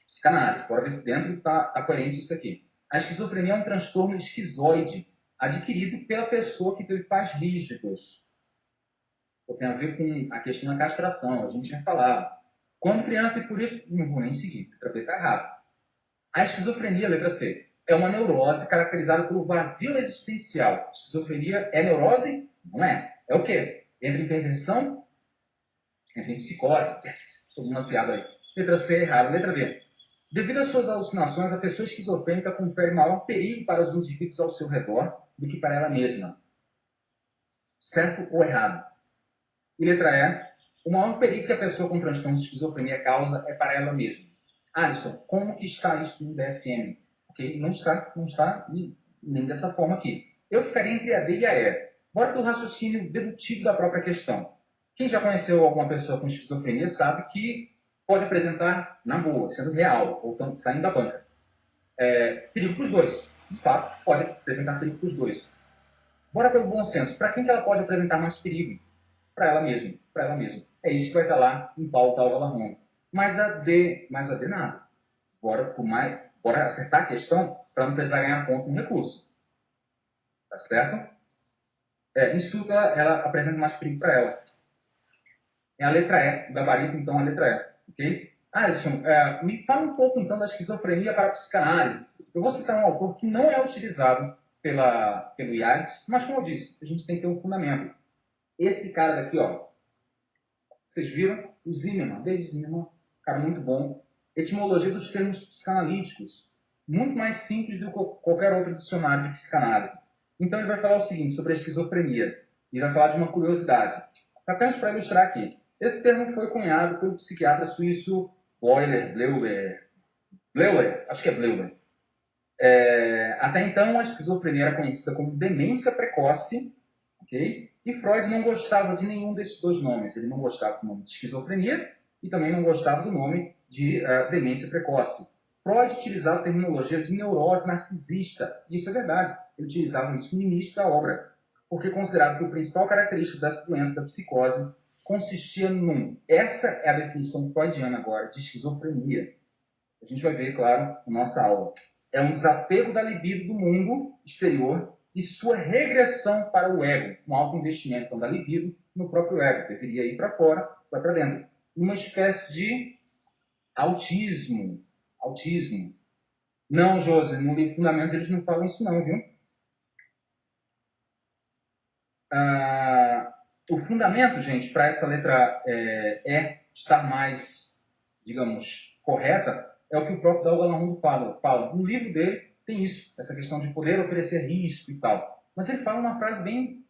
psicanálise, bora ver se dentro está coerente isso aqui. A esquizofrenia é um transtorno esquizoide adquirido pela pessoa que teve pais rígidos. Tem a ver com a questão da castração, a gente tinha falado. Quando criança, e por isso, não vou nem seguir, para ver está errado. A esquizofrenia, letra C, é uma neurose caracterizada pelo vazio existencial. Esquizofrenia é neurose? Não é. É o quê? Entre intervenção, entre psicose, todo mundo piada aí. Letra C, errado. Letra B. Devido às suas alucinações, a pessoa esquizofrênica confere maior perigo para os indivíduos ao seu redor do que para ela mesma. Certo ou errado? E letra E. O maior perigo que a pessoa com transtorno de esquizofrenia causa é para ela mesma. Alisson, como que está isso no DSM? Okay? Não está nem dessa forma aqui. Eu ficaria entre a D e a E. Bora para o raciocínio dedutivo da própria questão. Quem já conheceu alguma pessoa com esquizofrenia sabe que pode apresentar na boa, sendo real, ou saindo da banca. Perigo para os dois. De fato, pode apresentar perigo para os dois. Bora pelo bom senso. Para quem que ela pode apresentar mais perigo? Para ela mesma. Para ela mesma. É isso que vai estar lá em pauta Aldala Home. Mas a D nada. Bora acertar a questão para não precisar ganhar ponto no recurso. Tá certo? Isso ela apresenta mais perigo para ela. É a letra E, o gabarito, então, a letra E. Ok? Alisson, me fala um pouco, então, da esquizofrenia para a psicanálise. Eu vou citar um autor que não é utilizado pelo IADS, mas, como eu disse, a gente tem que ter um fundamento. Esse cara daqui, ó, vocês viram? O Zimmermann, David Zimmermann, cara muito bom. Etimologia dos termos psicanalíticos. Muito mais simples do que qualquer outro dicionário de psicanálise. Então ele vai falar o seguinte sobre a esquizofrenia. E vai falar de uma curiosidade. Apenas para ilustrar aqui. Esse termo foi cunhado pelo psiquiatra suíço Bleuler. Acho que é Bleuler. Até então, a esquizofrenia era conhecida como demência precoce, ok? E Freud não gostava de nenhum desses dois nomes. Ele não gostava do nome de esquizofrenia e também não gostava do nome de demência precoce. Freud utilizava a terminologia de neurose narcisista. E isso é verdade. Ele utilizava isso no início da obra, porque considerava que o principal característico dessa doença da psicose consistia num... Essa é a definição freudiana agora de esquizofrenia. A gente vai ver, claro, na nossa aula. é um desapego da libido do mundo exterior e sua regressão para o ego, um alto investimento então, da libido no próprio ego. Deveria ir para fora, vai para dentro. Uma espécie de autismo. Autismo. Não, José, no livro Fundamentos eles não falam isso não, viu? O fundamento, gente, para essa letra estar mais, digamos, correta, é o que o próprio Dalga Lamundo fala. No livro dele tem isso, essa questão de poder oferecer risco e tal. Mas ele fala uma frase bem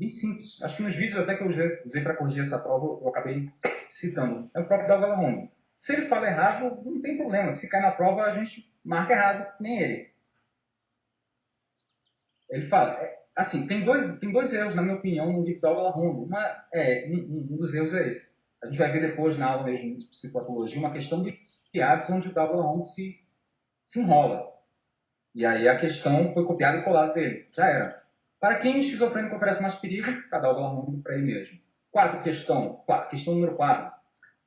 simples. Acho que nos vídeos até que eu usei para corrigir essa prova, eu acabei citando. É o próprio Dalga Lamundo. Se ele fala errado, não tem problema. Se cai na prova, a gente marca errado, nem ele. Ele fala, assim, tem dois erros, na minha opinião, no livro da Dalga Lamundo. Um dos erros é esse. A gente vai ver depois na aula mesmo de psicopatologia uma questão de piadas onde o Dalga Lamundo se enrola. E aí a questão foi copiada e colada dele. Já era. Para quem o esquizofrênico oferece mais perigo, cada Dalga Lamundo para ele mesmo. Questão número 4.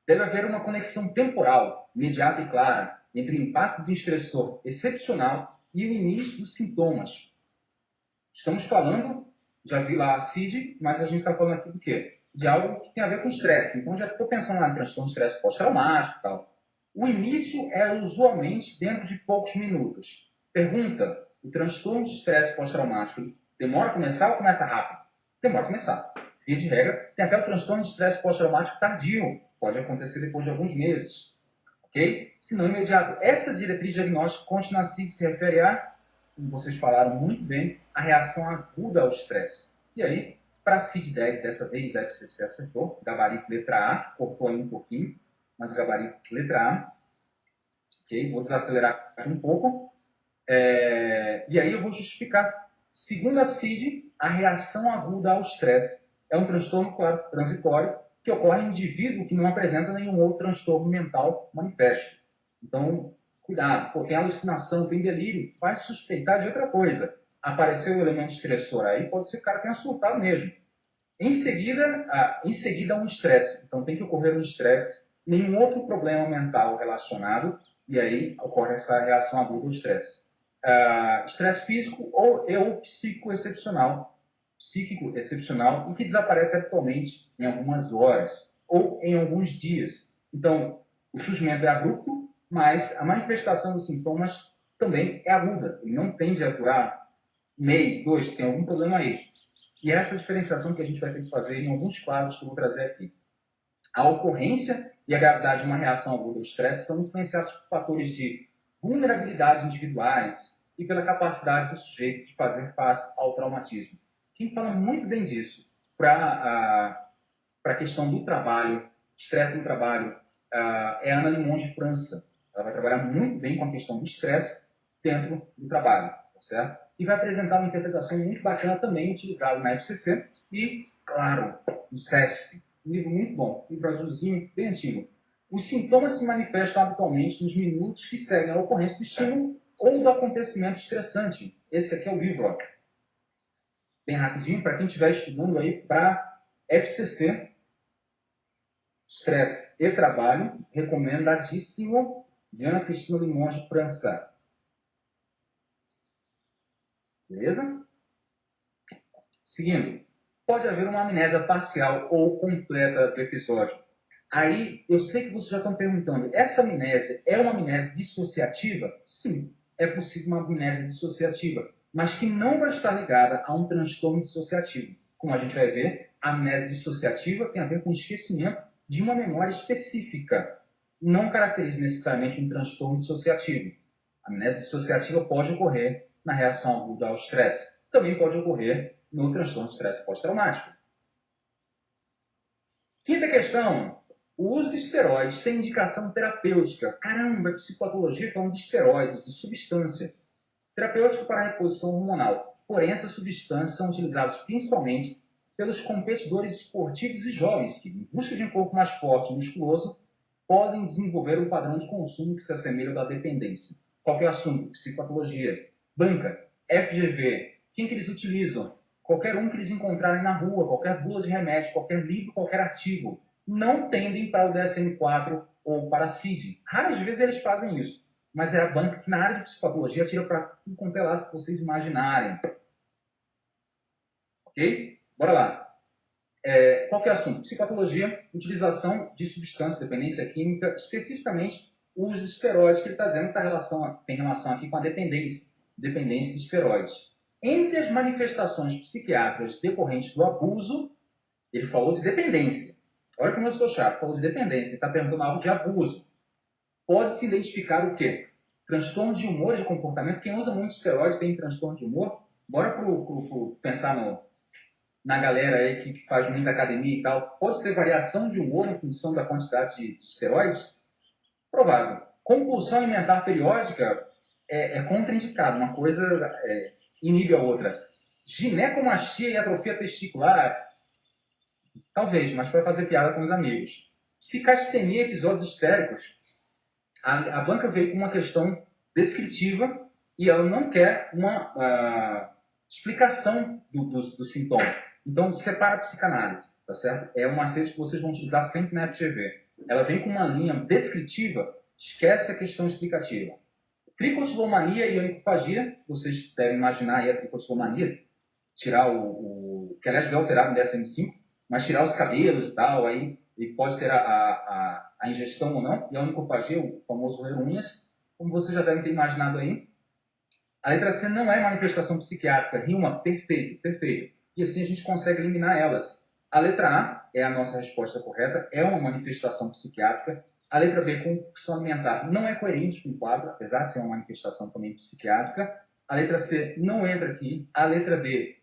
Deve haver uma conexão temporal, imediata e clara, entre o impacto do estressor excepcional e o início dos sintomas. Estamos falando, já vi lá a CID, mas a gente está falando aqui do quê? De algo que tem a ver com estresse. Então, já estou pensando lá em transtorno de estresse pós-traumático e tal. O início é usualmente dentro de poucos minutos. Pergunta, o transtorno de estresse pós-traumático demora a começar ou começa rápido? Demora a começar. Via de regra, tem até o transtorno de estresse pós-traumático tardio. Pode acontecer depois de alguns meses. Ok? Se não imediato. Essa diretriz diagnóstica conste na CID se refere a, como vocês falaram muito bem, a reação aguda ao estresse. E aí, para a CID-10, dessa vez, a FCC acertou. Gabarito letra A, cortou aí um pouquinho, mas gabarito letra A. Ok? Vou desacelerar aqui um pouco. E aí eu vou justificar. Segundo a CID, a reação aguda ao estresse é um transtorno, claro, transitório, que ocorre em indivíduo que não apresenta nenhum outro transtorno mental manifesto. Então, cuidado, porque tem alucinação, tem delírio, vai suspeitar de outra coisa. Apareceu o elemento estressor aí, pode ser que o cara tenha surtado mesmo. Em seguida um estresse. Então, tem que ocorrer um estresse, nenhum outro problema mental relacionado, e aí ocorre essa reação aguda ao estresse. Estresse físico ou psíquico excepcional, e que desaparece habitualmente em algumas horas ou em alguns dias. Então, o surgimento é abrupto, mas a manifestação dos sintomas também é aguda. Ele não tende a durar um mês, dois, tem algum problema aí. E essa diferenciação que a gente vai ter que fazer em alguns quadros que eu vou trazer aqui. A ocorrência e a gravidade de uma reação aguda ao estresse são influenciados por fatores de vulnerabilidades individuais e pela capacidade do sujeito de fazer face ao traumatismo. Quem fala muito bem disso para a questão do trabalho, estresse no trabalho, é a Ana Limon de França. Ela vai trabalhar muito bem com a questão do estresse dentro do trabalho, tá certo? E vai apresentar uma interpretação muito bacana também, utilizada na FCC e, claro, no CESP. Um livro muito bom, livro azulzinho, bem antigo. Os sintomas se manifestam habitualmente nos minutos que seguem a ocorrência do estímulo ou do acontecimento estressante. Esse aqui é o livro, ó. Bem rapidinho, para quem estiver estudando aí para FCC, Estresse e Trabalho, recomendadíssimo, de Ana Cristina Limões de França. Beleza? Seguindo, pode haver uma amnésia parcial ou completa do episódio. Aí, eu sei que vocês já estão perguntando, essa amnésia é uma amnésia dissociativa? Sim, é possível uma amnésia dissociativa, mas que não vai estar ligada a um transtorno dissociativo. Como a gente vai ver, a amnésia dissociativa tem a ver com o esquecimento de uma memória específica. Não caracteriza necessariamente um transtorno dissociativo. A amnésia dissociativa pode ocorrer na reação aguda ao estresse. Também pode ocorrer no transtorno de estresse pós-traumático. Quinta questão. O uso de esteroides tem indicação terapêutica. Caramba, psicopatologia falando de esteroides, de substância. Terapêutica para a reposição hormonal. Porém, essas substâncias são utilizadas principalmente pelos competidores esportivos e jovens que, em busca de um corpo mais forte e musculoso, podem desenvolver um padrão de consumo que se assemelha ao da dependência. Qualquer assunto, psicopatologia, banca, FGV, quem que eles utilizam? Qualquer um que eles encontrarem na rua, qualquer bula de remédio, qualquer livro, qualquer artigo, não tendem para o DSM-4 ou para a CID. Raras vezes eles fazem isso, mas é a banca que na área de psicopatologia tira para tudo quanto é lado que vocês imaginarem. Ok? Bora lá. Qual que é o assunto? Psicopatologia, utilização de substância, dependência química, especificamente o uso de esteroides, que ele está dizendo que tem relação aqui com a dependência de esteroides. Entre as manifestações psiquiátricas decorrentes do abuso, ele falou de dependência. Olha como eu sou chato, falou de dependência, ele está perguntando algo de abuso. Pode-se identificar o quê? Transtornos de humor e de comportamento. Quem usa muito esteroides tem transtorno de humor. Bora pensar na galera aí que faz muita academia e tal. Pode ter variação de humor em função da quantidade de esteroides? Provável. Compulsão alimentar periódica é contraindicado. Uma coisa inibe a outra. Ginecomastia e atrofia testicular? Talvez, mas para fazer piada com os amigos. Psicastenia e episódios histéricos? A banca veio com uma questão descritiva e ela não quer uma explicação do sintoma. Então, separa a psicanálise, tá certo? É um macete que vocês vão utilizar sempre na FGV. Ela vem com uma linha descritiva, esquece a questão explicativa. Tricotilomania e onicofagia, vocês devem imaginar aí a tricotilomania, tirar que aliás é alterado no DSM-5, mas tirar os cabelos e tal, aí ele pode ter a ingestão ou não, e a onicofagia, o famoso roer unhas, como vocês já devem ter imaginado aí. A letra C não é manifestação psiquiátrica, rima perfeito, perfeito. E assim a gente consegue eliminar elas. A letra A é a nossa resposta correta, é uma manifestação psiquiátrica. A letra B, compulsão alimentar, não é coerente com o quadro, apesar de ser uma manifestação também psiquiátrica. A letra C não entra aqui. A letra D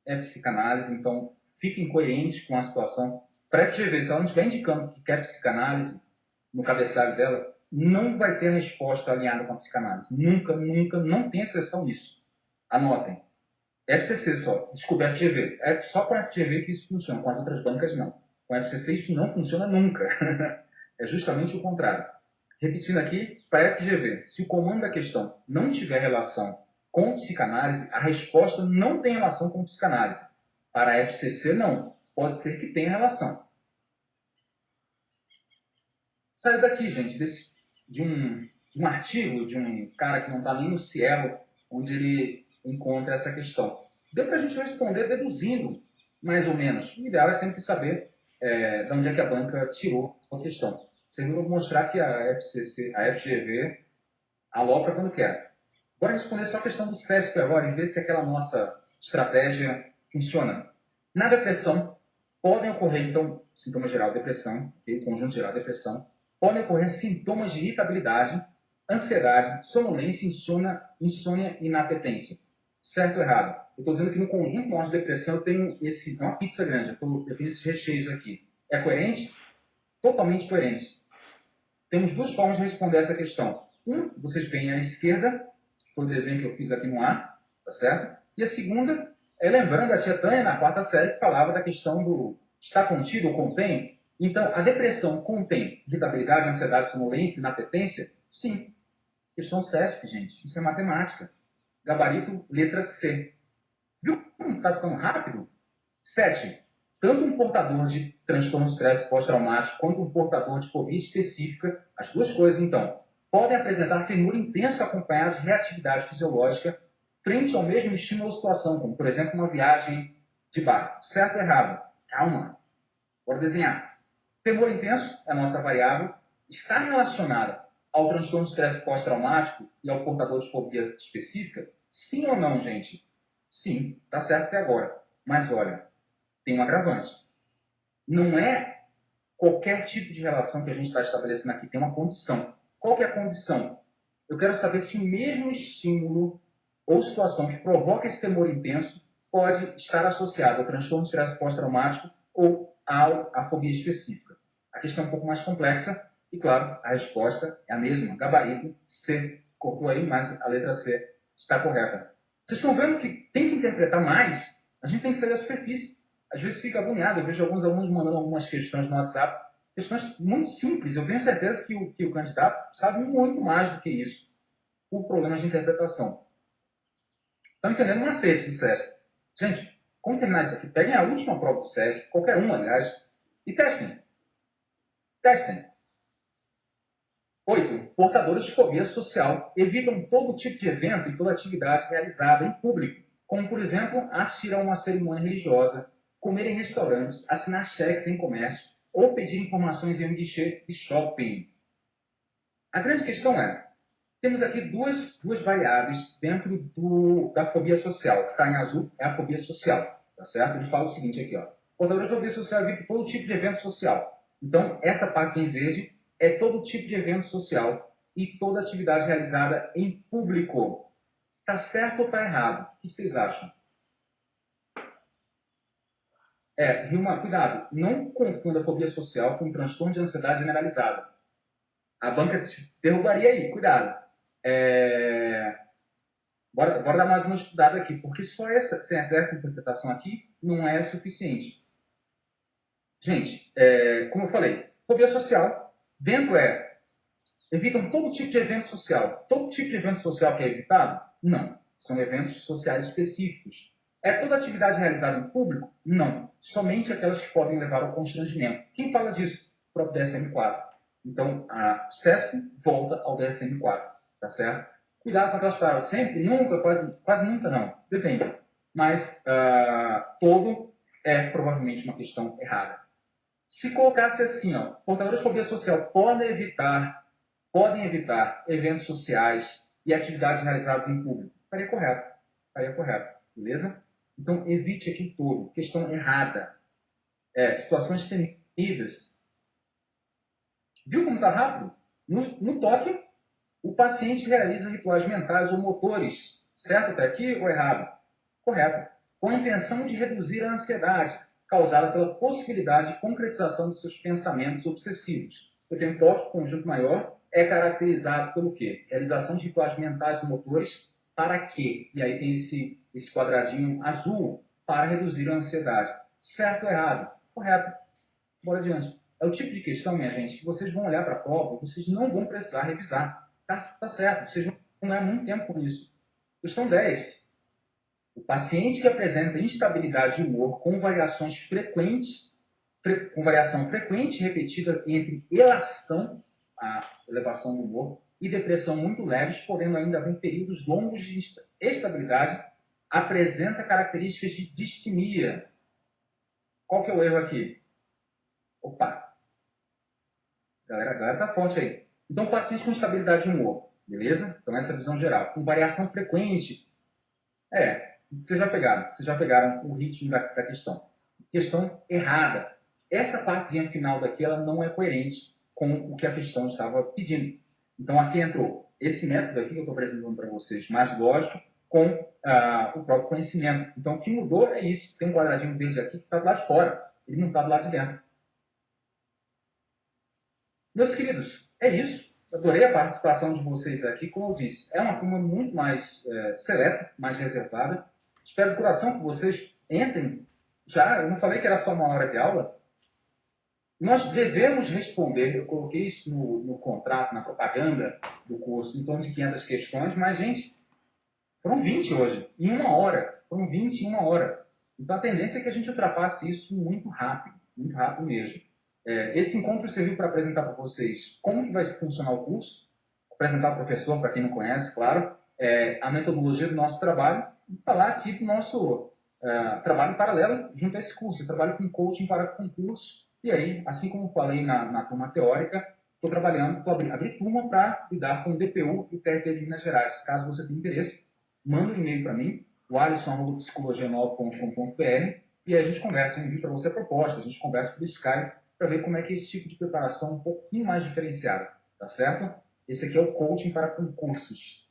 é psicanálise, então fiquem coerentes com a situação. Para a FGV, se ela não estiver indicando que quer psicanálise no cabeçalho dela, não vai ter resposta alinhada com a psicanálise. Nunca, nunca, não tem exceção nisso. Anotem. FCC só, desculpa, FGV. É só com a FGV que isso funciona, com as outras bancas não. Com a FCC isso não funciona nunca. É justamente o contrário. Repetindo aqui, para a FGV, se o comando da questão não tiver relação com psicanálise, a resposta não tem relação com psicanálise. Para a FCC, não. Pode ser que tenha relação. Saiu daqui, gente, de um artigo de um cara que não está nem no Cielo, onde ele encontra essa questão. Deu para a gente responder deduzindo, mais ou menos. O ideal é sempre saber de onde é que a banca tirou a questão. Vocês vão mostrar que a FGV alopra quando quer. Agora responder só a questão do CESP agora e ver se aquela nossa estratégia funciona. Na depressão, podem ocorrer, então, sintomas geral de depressão, okay? Conjunto geral de depressão, podem ocorrer sintomas de irritabilidade, ansiedade, sonolência, insônia e inapetência. Certo ou errado? Eu estou dizendo que no conjunto nosso de depressão eu tenho uma pizza grande, eu tenho esses recheios aqui. É coerente? Totalmente coerente. Temos duas formas de responder essa questão. Vocês veem à esquerda, que foi o desenho que eu fiz aqui no A, tá certo? E a segunda é lembrando a tia Tânia, na quarta série, que falava da questão do está contido ou contém. Então, a depressão contém irritabilidade, ansiedade, sonolência, inapetência? Sim. Questão CESP, gente. Isso é matemática. Gabarito, letra C. Viu como está ficando rápido? 7. Tanto um portador de transtorno de estresse pós-traumático quanto um portador de fobia específica, as duas coisas, então, podem apresentar tremor intenso acompanhado de reatividade fisiológica frente ao mesmo estímulo ou situação, como, por exemplo, uma viagem de barco. Certo ou errado? Calma. Bora desenhar. Tremor intenso é a nossa variável. Está relacionada ao transtorno de estresse pós-traumático e ao portador de fobia específica? Sim ou não, gente? Sim, tá certo até agora. Mas olha, tem um agravante. Não é qualquer tipo de relação que a gente está estabelecendo aqui, tem uma condição. Qual que é a condição? Eu quero saber se o mesmo estímulo ou situação que provoca esse temor intenso pode estar associado ao transtorno de estresse pós-traumático ou à fobia específica. A questão é um pouco mais complexa e, claro, a resposta é a mesma. Gabarito C. Cortou aí, mas a letra C está correta. Vocês estão vendo que tem que interpretar mais? A gente tem que sair da superfície. Às vezes fica agoniado. Eu vejo alguns alunos mandando algumas questões no WhatsApp. Questões muito simples. Eu tenho certeza que o candidato sabe muito mais do que isso. Por problemas de interpretação. Estão entendendo o macete do SESC? Gente, como terminar isso aqui? Peguem a última prova do SESC, qualquer uma, aliás, e testem. Testem. 8. Portadores de fobia social evitam todo tipo de evento e toda atividade realizada em público, como, por exemplo, assistir a uma cerimônia religiosa, comer em restaurantes, assinar cheques em comércio ou pedir informações em um guichê de shopping. A grande questão é, temos aqui duas variáveis dentro da fobia social. O que está em azul é a fobia social, tá certo? Ele fala o seguinte aqui, ó. Portador de fobia social evita todo tipo de evento social. Então, essa parte em verde é todo tipo de evento social e toda atividade realizada em público. Tá certo ou está errado? O que vocês acham? Vilma, cuidado. Não confunda a fobia social com transtorno de ansiedade generalizada. A banca te derrubaria aí, cuidado. Bora dar mais uma estudada aqui, porque só essa interpretação aqui não é suficiente. Gente, como eu falei, fobia social, dentro evitam todo tipo de evento social. Todo tipo de evento social que é evitado? Não. São eventos sociais específicos. É toda atividade realizada em público? Não. Somente aquelas que podem levar ao constrangimento. Quem fala disso? O próprio DSM-4. Então, a CESP volta ao DSM-4, tá certo? Cuidado com aquelas palavras. Sempre, nunca, quase nunca não. Depende. Mas todo é provavelmente uma questão errada. Se colocasse assim, ó, portadores de fobia social podem evitar eventos sociais e atividades realizadas em público, estaria correto. Estaria correto. Beleza? Então, evite aqui tudo. Questão errada. Situações temíveis. Viu como está rápido? No toque, o paciente realiza rituais mentais ou motores. Certo até aqui ou errado? Correto. Com a intenção de reduzir a ansiedade causada pela possibilidade de concretização de seus pensamentos obsessivos. O tempo toque, conjunto maior, é caracterizado pelo quê? Realização de rituais mentais ou motores para quê? E aí tem esse quadradinho azul para reduzir a ansiedade. Certo ou errado? Correto. Bora adiante. É o tipo de questão, minha gente, que vocês vão olhar para a prova, vocês não vão precisar revisar. Tá certo, vocês vão ganhar muito tempo com isso. Questão 10. O paciente que apresenta instabilidade de humor com variação frequente e repetida entre a elevação do humor, e depressão muito leves, podendo ainda haver períodos longos de estabilidade, apresenta características de distimia. Qual que é o erro aqui? Opa! A galera tá forte aí. Então, paciente com instabilidade de humor, beleza? Então, essa é a visão geral. Com variação frequente. Vocês já pegaram o ritmo da questão. Questão errada. Essa partezinha final daqui, ela não é coerente com o que a questão estava pedindo. Então, aqui entrou esse método aqui que eu estou apresentando para vocês, mais lógico, com o próprio conhecimento. Então, o que mudou é isso. Tem um quadradinho verde aqui que está do lado de fora. Ele não está do lado de dentro. Meus queridos, é isso. Adorei a participação de vocês aqui. Como eu disse, é uma turma muito mais seleta, mais reservada. Espero de coração que vocês entrem já. Eu não falei que era só 1 hora de aula. Nós devemos responder, eu coloquei isso no contrato, na propaganda do curso, em torno de 500 questões, mas, gente, foram 20 hoje, em 1 hora. Foram 20 em 1 hora. Então, a tendência é que a gente ultrapasse isso muito rápido mesmo. Esse encontro serviu para apresentar para vocês como que vai funcionar o curso, apresentar o professor, para quem não conhece, claro, a metodologia do nosso trabalho e falar aqui do nosso trabalho paralelo junto a esse curso. Eu trabalho com coaching para concurso e aí, assim como falei na turma teórica, estou abri turma para lidar com o DPU e o TRT de Minas Gerais. Caso você tenha interesse, manda um e-mail para mim, o alisson@psicologianova.com.br, e aí a gente conversa, eu envio para você a proposta, a gente conversa por Skype para ver como é que é esse tipo de preparação um pouquinho mais diferenciada, tá certo? Esse aqui é o coaching para concursos.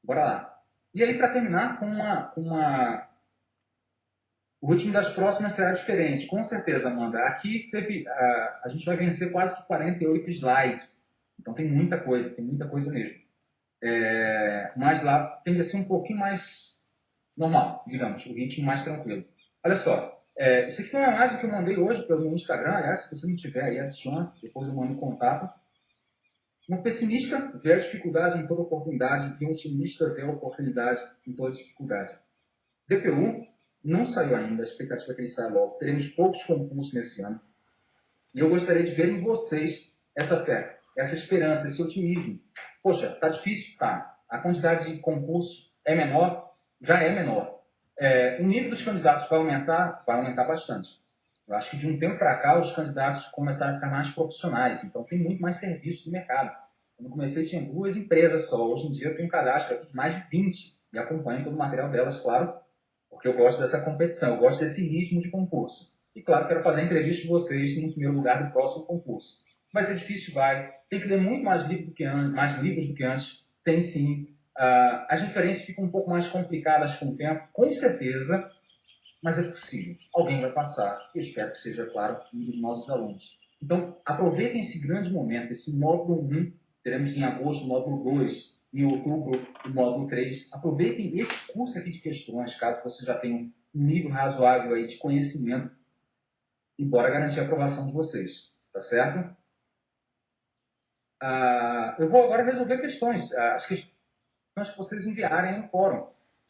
Bora lá. E aí, para terminar, o ritmo das próximas será diferente. Com certeza, Amanda. Aqui a gente vai vencer quase que 48 slides. Então tem muita coisa mesmo. Mas lá tende a ser um pouquinho mais normal, digamos, o ritmo mais tranquilo. Olha só, isso aqui foi uma imagem que eu mandei hoje pelo Instagram. Aliás, se você não tiver aí, adiciona, depois eu mando em contato. Um pessimista vê a dificuldade em toda oportunidade e um otimista vê a oportunidade em toda dificuldade. DPU não saiu ainda, a expectativa é que ele saia logo. Teremos poucos concursos nesse ano. E eu gostaria de ver em vocês essa fé, essa esperança, esse otimismo. Poxa, tá difícil? Tá. A quantidade de concursos é menor? Já é menor. O nível dos candidatos vai aumentar? Vai aumentar bastante. Eu acho que de um tempo para cá os candidatos começaram a ficar mais profissionais, então tem muito mais serviço no mercado. Quando eu comecei tinha 2 empresas só, hoje em dia eu tenho um cadastro aqui de mais de 20 e acompanho todo o material delas, claro, porque eu gosto dessa competição, eu gosto desse ritmo de concurso. E claro, quero fazer a entrevista de vocês no primeiro lugar do próximo concurso. Vai ser difícil, vai. Tem que ler muito mais livros do que antes, Tem sim. As diferenças ficam um pouco mais complicadas com o tempo, com certeza, mas é possível. Alguém vai passar. Eu espero que seja, claro, um dos nossos alunos. Então, aproveitem esse grande momento, esse módulo 1, teremos em agosto o módulo 2, em outubro o módulo 3. Aproveitem esse curso aqui de questões, caso você já tenha um nível razoável aí de conhecimento, e bora garantir a aprovação de vocês, tá certo? Eu vou agora resolver questões, as questões que vocês enviarem no fórum.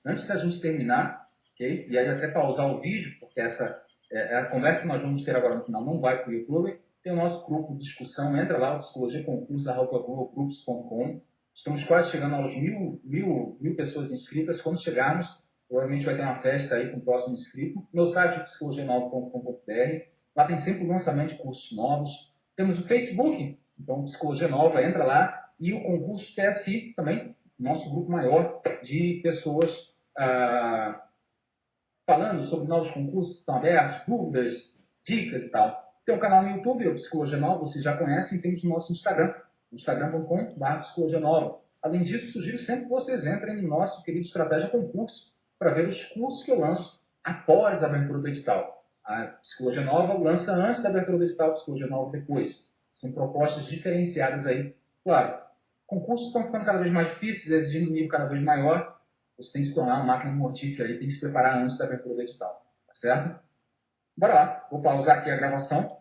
Antes da gente terminar, ok? E aí até pausar o vídeo, porque essa a conversa que nós vamos ter agora no final não vai para o YouTube. Tem o nosso grupo de discussão, entra lá, o psicologiaconcurso.com. Estamos quase chegando aos mil pessoas inscritas. Quando chegarmos, provavelmente vai ter uma festa aí com o próximo inscrito. Meu site é psicologianova.com.br. Lá tem sempre o lançamento de cursos novos. Temos o Facebook, então Psicologia Nova, entra lá. E o concurso PSI também, nosso grupo maior de pessoas falando sobre novos concursos que estão abertos, dúvidas, dicas e tal. Tem um canal no YouTube, o Psicologia Nova, vocês já conhecem, e temos o nosso Instagram, instagram.com/psicologia nova. Além disso, sugiro sempre que vocês entrem no nosso querido Estratégia Concurso para ver os cursos que eu lanço após a abertura do edital. A Psicologia Nova lança antes da abertura do edital, a Psicologia Nova depois. São propostas diferenciadas aí. Claro, concursos estão ficando cada vez mais difíceis, exigindo um nível cada vez maior. Você tem que se tornar uma máquina mortífera aí, tem que se preparar antes da abertura do edital. Tá certo? Bora lá. Vou pausar aqui a gravação